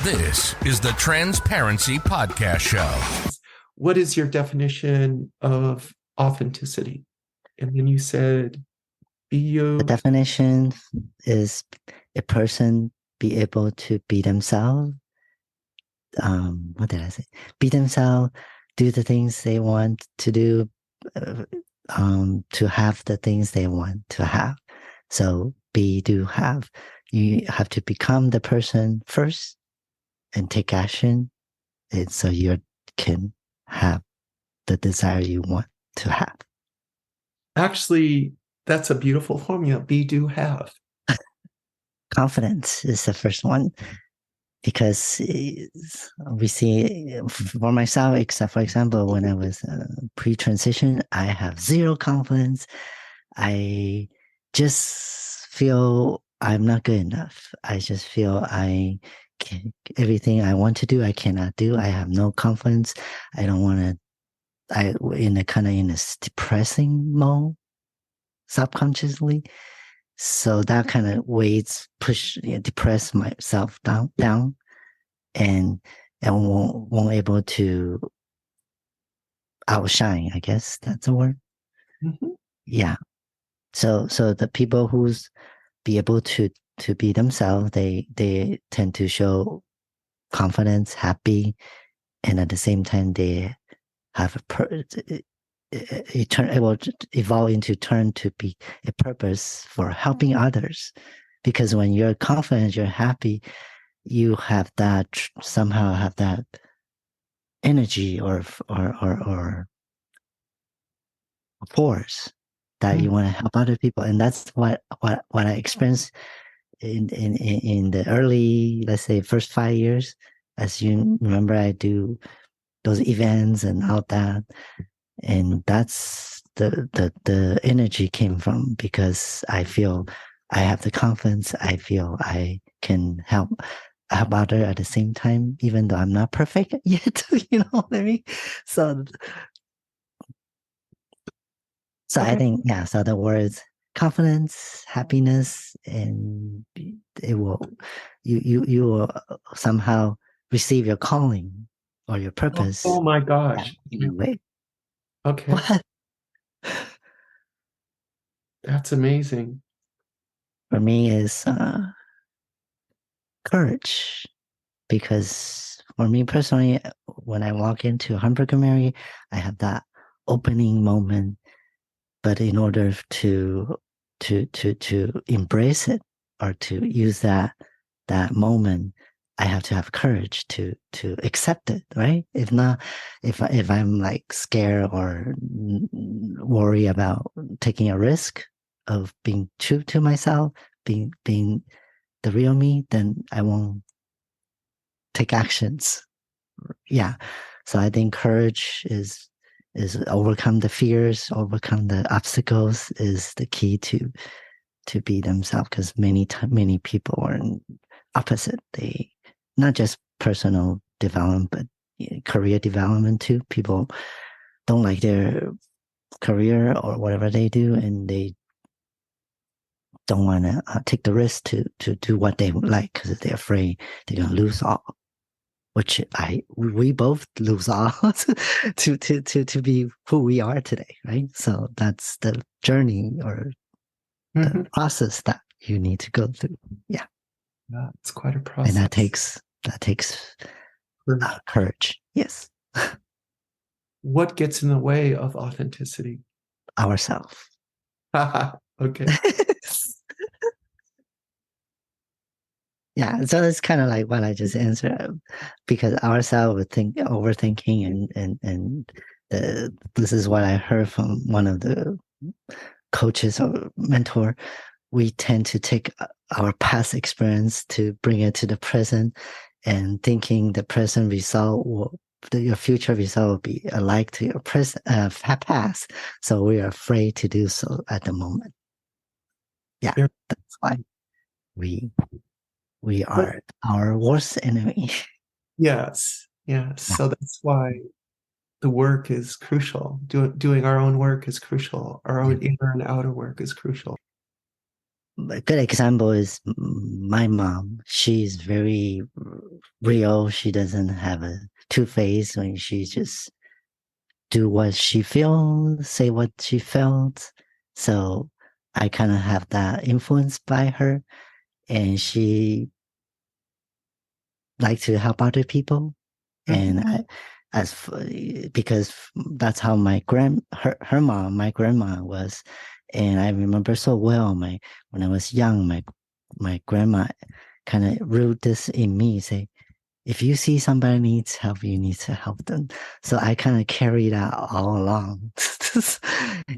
This is the Transparency Podcast Show. What is your definition of authenticity? And then you said, be you. The definition is a person be able to be themselves. What did I say? Be themselves, do the things they want to do, to have the things they want to have. So be, do, have. You have to become the person first and take action, and so you can have the desire you want to have. Actually, that's a beautiful formula. Be, do, have. Confidence is the first one, because we see, for myself, except for example, when I was pre-transition, I have zero confidence. I just feel I'm not good enough. I just feel everything I want to do, I cannot do. I have no confidence. I don't want to. In a depressing mode, subconsciously. So that kind of depress myself down, and won't able to outshine. I guess that's a word. Mm-hmm. Yeah. So the people who's be able to be themselves, they tend to show confidence, happy, and at the same time they have it will evolve into turn to be a purpose for helping others. Because when you're confident, you're happy, you have that, somehow have that energy or force that you want to help other people. And that's what I experienced in the early, let's say, first 5 years. As you remember, I do those events and all that. And that's the energy came from, because I feel I have the confidence. I feel I can help other at the same time, even though I'm not perfect yet. You know what I mean? So okay. I think, yeah, so the words confidence, happiness, and it will, you will somehow receive your calling or your purpose. Oh my gosh. Anyway. Okay. What? That's amazing. For me is courage, because for me personally, when I walk into a hamburger Mary, I have that opening moment. But in order to embrace it or to use that moment, I have to have courage to accept it, right? If not, if I'm like scared or worry about taking a risk of being true to myself, being the real me, then I won't take actions. Yeah. So I think courage is overcome the fears, overcome the obstacles is the key to be themselves. Because many people are opposite. They not just personal development, but career development too. People don't like their career or whatever they do, and they don't want to take the risk to do what they would like, because they're afraid they're going to lose all. Which we both lose all to be who we are today, right? So that's the journey or the process that you need to go through. Yeah, it's quite a process, and that takes courage. Yes. What gets in the way of authenticity? Ourselves. Okay. Yeah, so it's kind of like what I just answered, because ourselves would think overthinking, and this is what I heard from one of the coaches or mentor. We tend to take our past experience to bring it to the present, and thinking the present result your future result will be alike to your present past. So we are afraid to do so at the moment. Yeah, that's why we are our worst enemy. Yes. So that's why the work is crucial. Doing our own work is crucial. Our own inner and outer work is crucial. A good example is my mom. She's very real. She doesn't have a two-face when she just do what she feels, say what she felt. So I kind of have that influence by her, and she like to help other people. And because that's how her mom, my grandma was. And I remember so well when I was young, my grandma kind of wrote this in me, say, if you see somebody needs help, you need to help them. So I kind of carry that all along.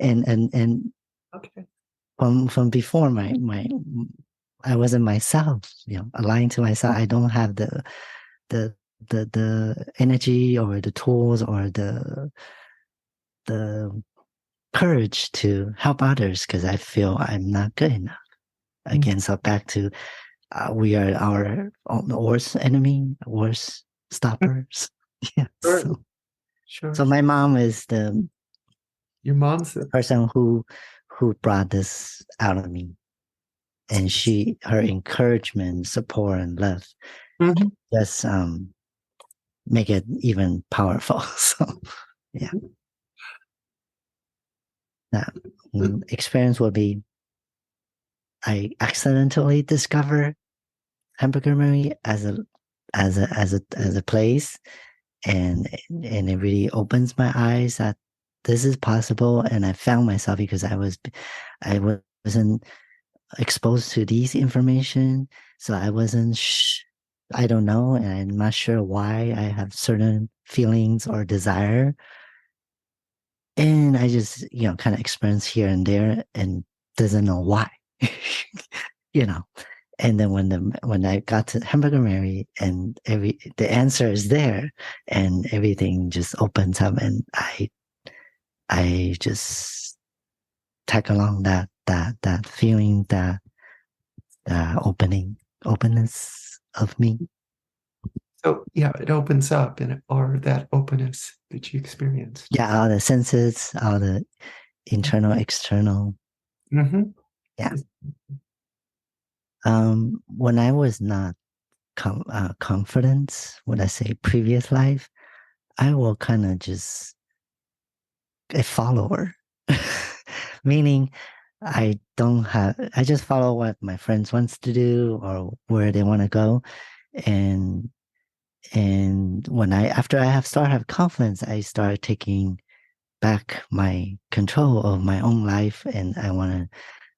and Okay. from before I wasn't myself, aligned to myself. I don't have the the energy or the tools or the courage to help others because I feel I'm not good enough. Again, so back to we are our worst enemy, worst stoppers. Yeah. Sure. So, Sure. so my mom is the Your mom's the person who brought this out of me, and her encouragement, support, and love Mhm. just make it even powerful. So yeah, that experience will be. I accidentally discover Hamburger Mary as a place, and it really opens my eyes that this is possible. And I found myself because I wasn't exposed to these information, so I wasn't. I don't know, and I'm not sure why I have certain feelings or desire, and I just kind of experience here and there, and doesn't know why. you know and then when I got to Hamburger Mary and the answer is there and everything just opens up, and I just tag along that feeling, that openness of me. So yeah, it opens up, or that openness that you experience. Yeah, all the senses, all the internal, external. Mm-hmm. Yeah. When I was not confident, when I say previous life, I will kind of just a follower, meaning I just follow what my friends wants to do or where they want to go. And, after I have confidence, I start taking back my control of my own life, and I want to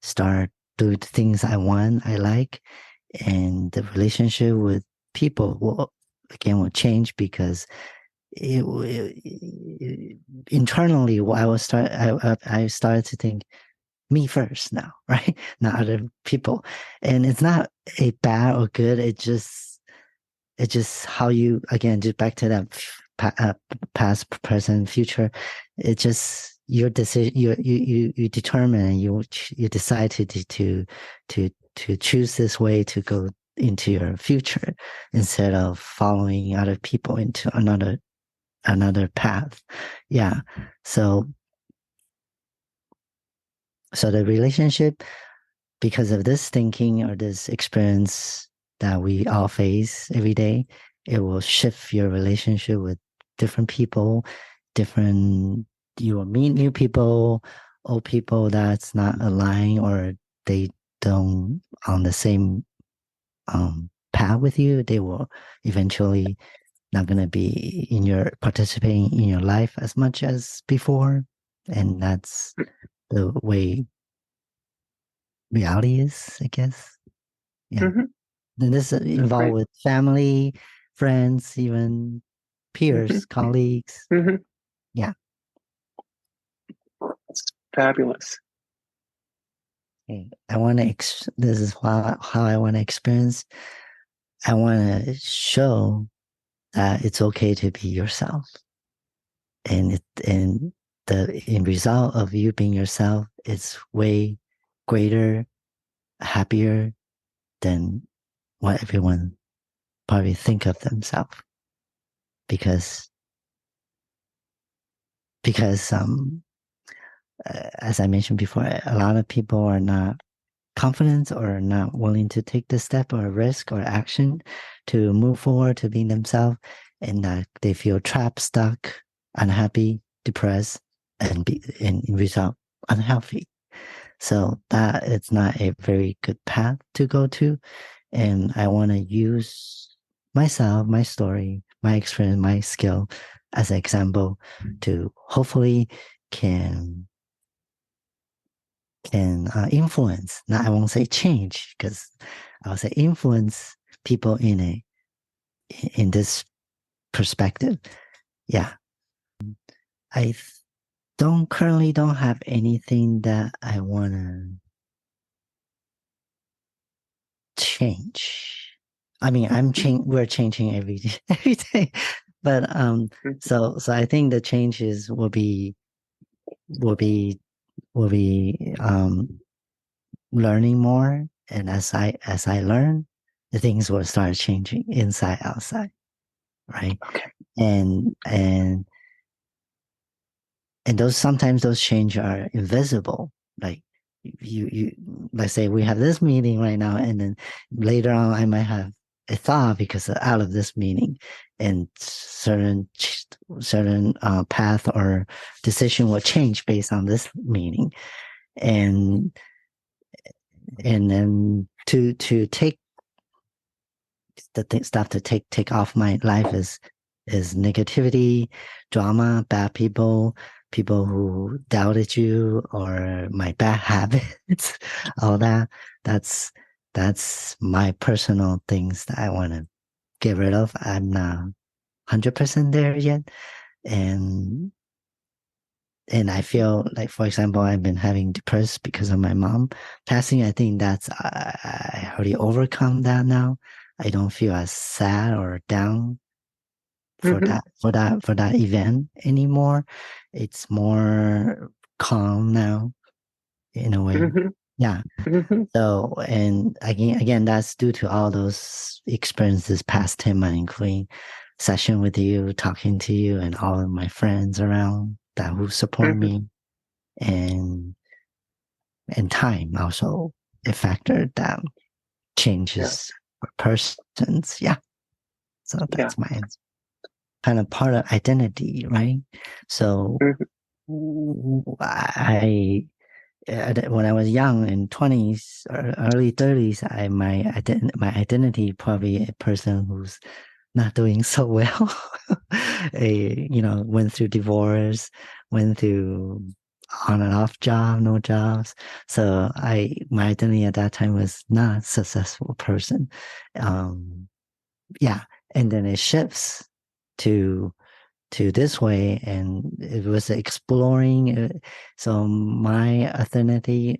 start do the things I like. And the relationship with people will change because internally, I started to think me first now, right? Not other people, and it's not a bad or good. It's just how you again just back to that past, present, future. It's just your decision. You determine and you decide to choose this way to go into your future instead of following other people into another path. Yeah. So the relationship, because of this thinking or this experience that we all face every day, it will shift your relationship with different people, different, you will meet new people, old people that's not aligned or they don't on the same path with you. They will eventually not going to be participating in your life as much as before. And that's the way reality is, I guess. Yeah. Mm-hmm. Then this involved Right. with family, friends, even peers, colleagues. Mm-hmm. Yeah. Fabulous. Okay. I want to, this is how I want to experience. I want to show that it's okay to be yourself. And the end result of you being yourself is way greater, happier than what everyone probably think of themselves. Because as I mentioned before, a lot of people are not confidence or not willing to take the step or risk or action to move forward to being themselves, and they feel trapped, stuck, unhappy, depressed, and result unhealthy. So that it's not a very good path to go to. And I want to use myself, my story, my experience, my skill as an example to hopefully can influence. Now I won't say change, because I'll say influence people in this perspective. Yeah, I currently don't have anything that I want to change. I mean, we're changing every day, but so I think the changes will be learning more, and as I learn, the things will start changing inside, outside, right? Okay. And those sometimes those changes are invisible. Like you let's say we have this meeting right now, and then later on I might have a thought because out of this meeting, and certain path or decision will change based on this meeting, and then to take the stuff to take off my life is negativity, drama, bad people who doubted you, or my bad habits, all that. That's my personal things that I want to get rid of. I'm not 100% there yet, and I feel like, for example, I've been having depressed because of my mom passing. I think I already overcome that now. I don't feel as sad or down for that event anymore. It's more calm now, in a way. Yeah. So, and again, that's due to all those experiences past 10 months, including session with you, talking to you, and all of my friends around that who support me, and time also a factor that changes persons. Yeah. So that's my answer. Kind of part of identity, right? So I when I was young in 20s or early 30s, my identity probably a person who's not doing so well. Went through divorce, went through on and off job, no jobs. So my identity at that time was not a successful person. Yeah. And then it shifts to this way, and it was exploring. So my identity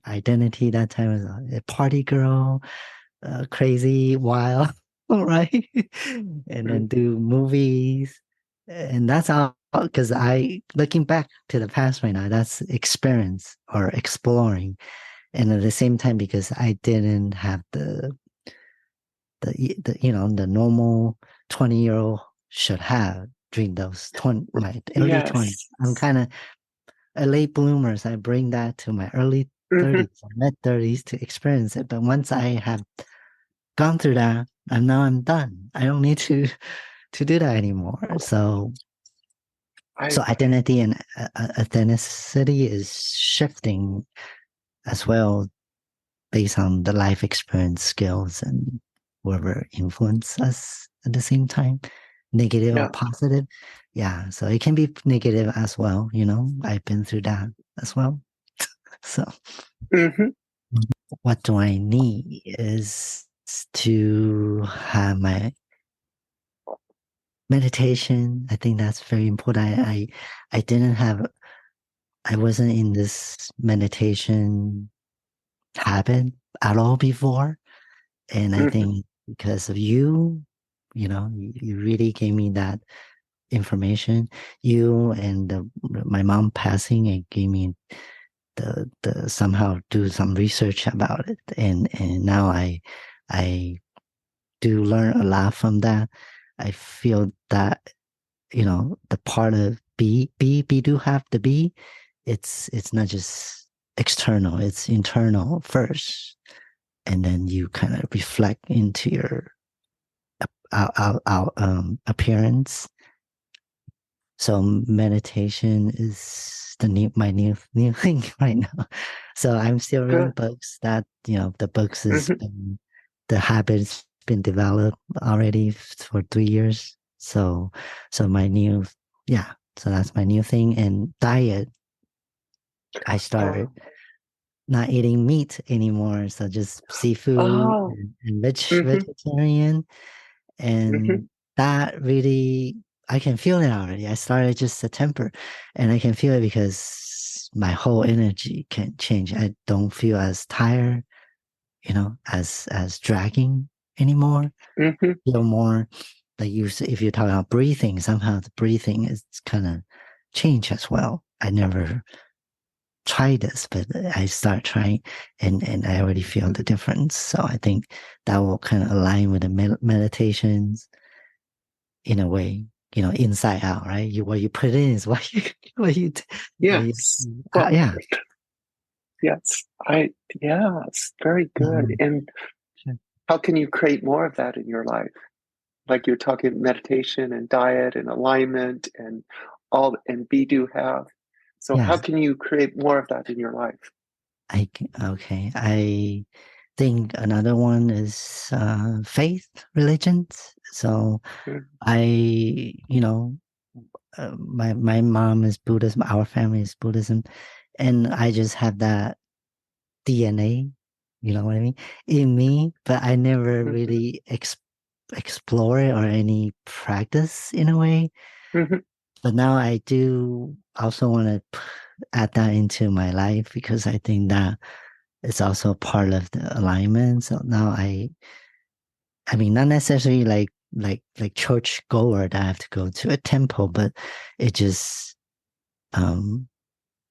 that time was a party girl, crazy, wild, right? And then do movies, and that's all. Because looking back to the past right now, that's experience or exploring, and at the same time, because I didn't have the the normal 20-year-old should have during those my early 20s. I'm kind of a late bloomer, so I bring that to my early 30s, mid 30s to experience it. But once I have gone through that, and now I'm done. I don't need to do that anymore. So identity and authenticity is shifting as well based on the life experience, skills, and whoever influence us at the same time, negative or positive. Yeah, so it can be negative as well. I've been through that as well. So what do I need is to have my meditation. I think that's very important. I didn't have, I wasn't in this meditation habit at all before. And I think because of you, you really gave me that information. You and my mom passing, it gave me the somehow do some research about it, and now I do learn a lot from that. I feel that the part of be do have to be. It's not just external; it's internal first. and then you kind of reflect into your appearance. So meditation is my new thing right now. So I'm still reading Good. books that, the books has Hmm. been, the habits been developed already for 3 years. So my new, yeah. So that's my new thing. And diet, I started Oh. not eating meat anymore. So just seafood Oh. and Hmm. vegetarian. Hmm. And that really, I can feel it already. I started just a temper, and I can feel it because my whole energy can change. I don't feel as tired, as dragging anymore. Hmm. Feel more like if you're talking about breathing, somehow the breathing is kind of change as well. I never tried this, but I start trying, and I already feel the difference. So I think that will kind of align with the meditations in a way, inside out, right? What you put in is what you what you what you Yes. Well, yeah. yes. Yes. Very good. Mhm. And Sure. how can you create more of that in your life? Like you're talking meditation and diet and alignment and all, and be do have. So Yeah, how can you create more of that in your life? okay. I think another one is faith religions. So Mm. I, my mom is Buddhism, our family is Buddhism, and I just have that DNA, you know what I mean, in me, but I never Mhm. really explore it or any practice in a way. Mhm. But now I do also want to add that into my life because I think that it's also part of the alignment. So now I mean, not necessarily like church goer that I have to go to a temple, but it just um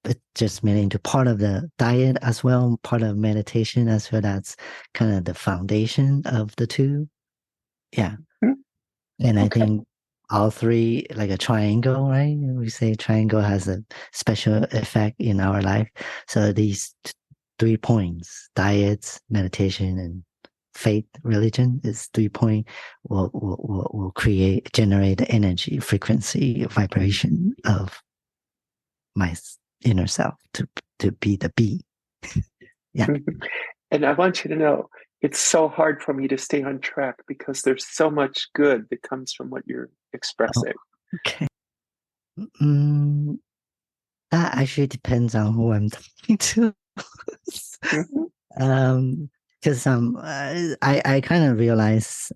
it just made into part of the diet as well, part of meditation as well. That's kind of the foundation of the two. Yeah. Mm. And I Okay. think all three, like a triangle, right? We say triangle has a special effect in our life. So these 3 points, diets, meditation, and faith, religion is 3 point will generate the energy, frequency, vibration of my inner self to be the be. Yeah. Mhm. And I want you to know it's so hard for me to stay on track because there's so much good that comes from what you're Oh, expressing. okay. Mm, that actually depends on who I'm talking to. Mhm. Um, because I kind of realize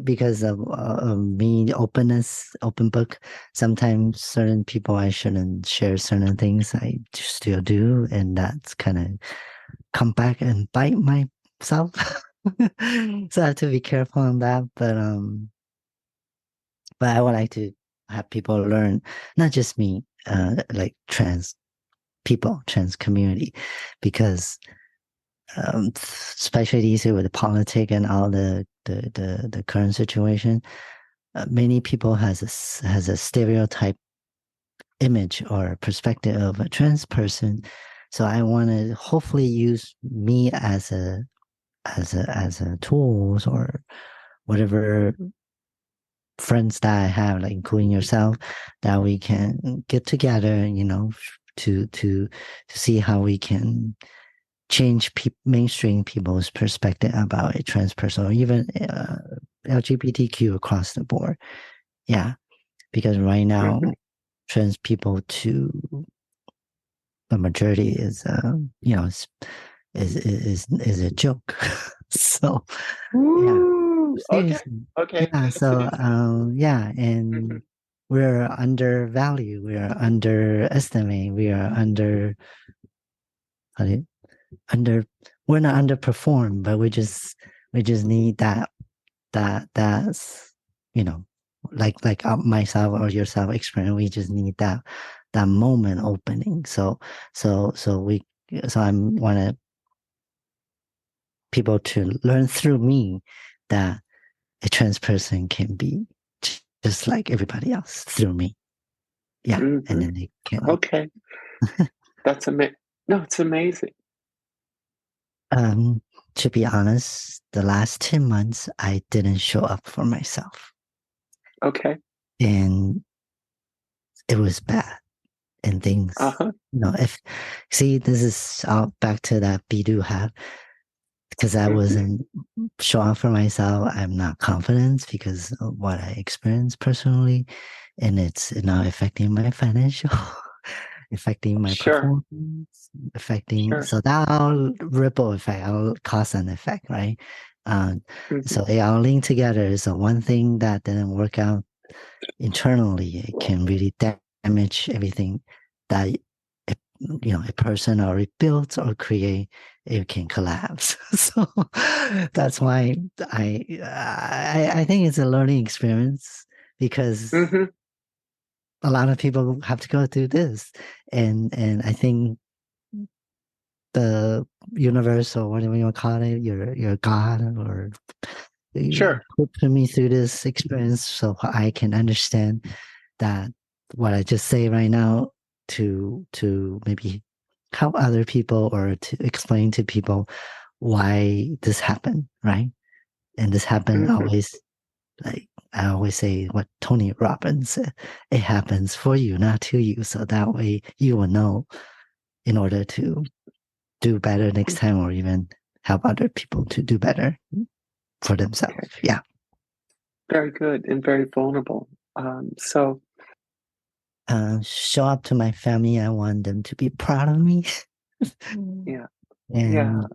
because of me open book. Sometimes certain people I shouldn't share certain things. I still do, and that's kind of come back and bite myself. So I have to be careful on that. But I would like to have people learn, not just me, like trans people, trans community, because especially these days with the politics and all the current situation, many people has a stereotype image or perspective of a trans person. So I want to hopefully use me as a tools or whatever friends that I have, like including yourself, that we can get together, to see how we can change mainstream people's perspective about a trans person or even LGBTQ across the board. Yeah, because right now Mhm. trans people to the majority is is a joke. So yeah, Woo! Okay. seriously. Okay. Yeah, Yes, it so is. yeah, Mhm. and we're undervalued, we are underestimated, we are how do you- under we're not underperformed, but we just need that's like myself or yourself experience. We just need that moment opening. So I'm wanted people to learn through me that a trans person can be just like everybody else through me. Yeah, and Mhm. then they can. Okay. That's amazing. No, it's amazing. Um, to be honest, the last 10 months, I didn't show up for myself. Okay. And it was bad. And things, this is all back to that be-do have, because I wasn't showing up for myself. I'm not confident because of what I experienced personally. And it's now affecting my financial, affecting my performance, so that all ripple effect, all cause and effect, right? So they all link together. So one thing that didn't work out internally, it can really damage everything that a person already built or create. It can collapse. So that's why I think it's a learning experience, because a lot of people have to go through this, and I think the universe, or whatever you want to call it, your God, or put me through this experience so I can understand that what I just say right now, to maybe help other people, or to explain to people why this happened, right? And this happened always, like I always say what Tony Robbins said, it happens for you, not to you. So that way you will know, in order to do better next time, or even help other people to do better for themselves. Okay. Yeah. Very good and very vulnerable. Show up to my family. I want them to be proud of me. Yeah. And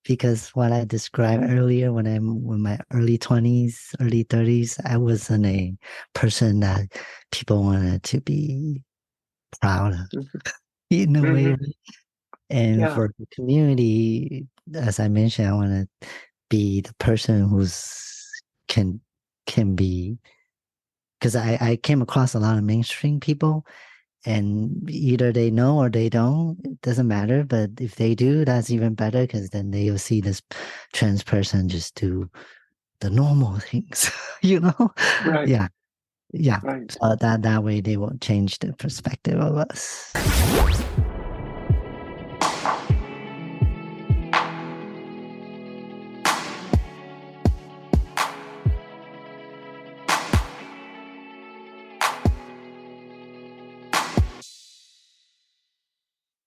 because what I described earlier, when I'm in my early 20s, early 30s, I wasn't a person that people wanted to be proud of in a way. And for the community, as I mentioned, I want to be the person who's can be, because I came across a lot of mainstream people, and either they know or they don't. It doesn't matter. But if they do, that's even better, because then they'll see this trans person just do the normal things, Right. Yeah. Right. So that way they will change the perspective of us.